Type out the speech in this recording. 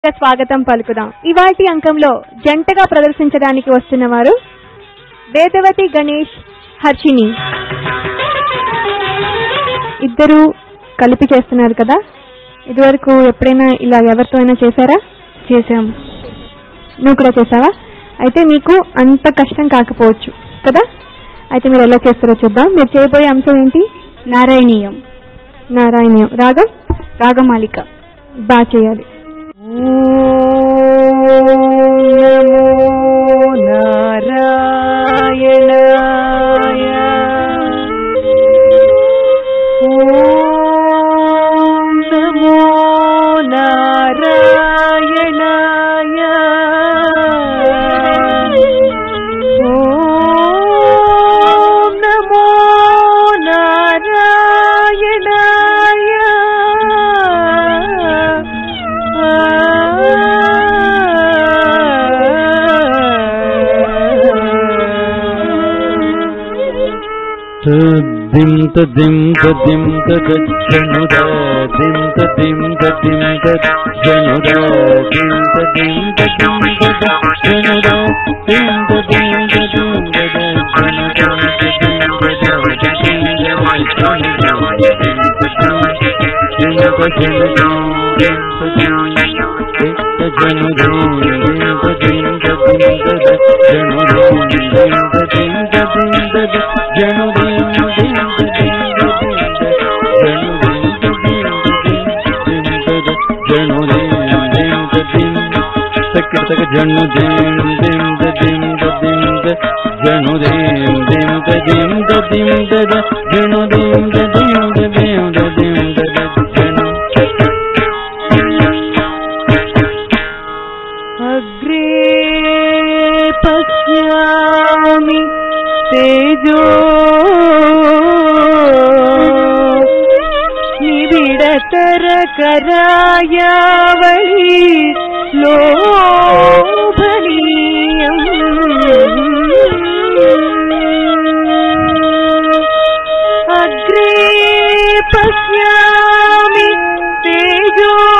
స్వాగతం పలుకుదాం. ఇవాల్టి అంకంలో జంటగా ప్రదర్శించడానికి వస్తున్నవారు వేదవతి గణేష్, హర్షిని. ఇద్దరు కలిపి చేస్తున్నారు కదా. ఇదివరకు ఎప్పుడైనా ఇలా ఎవరితో అయినా చేశారా? చేశాము. నువ్వు కూడా చేసావా? అయితే మీకు అంత కష్టం కాకపోవచ్చు కదా. అయితే మీరు ఎలా చేస్తారో చూద్దాం. మీరు చేయబోయే అంశం ఏంటి? నారాయణీయం. నారాయణీయం. రాగం? రాగమాలిక. బాగా చేయాలి. dim ta dim ta dim ta januda dim ta dim ta dim ta januda dim ta dim ta dim ta januda dim ta dim ta dim ta అగ్రే పశ్యామి తేజో నిబిడతర కరాయావళి లోభనీయం అగ్రే పశ్యామి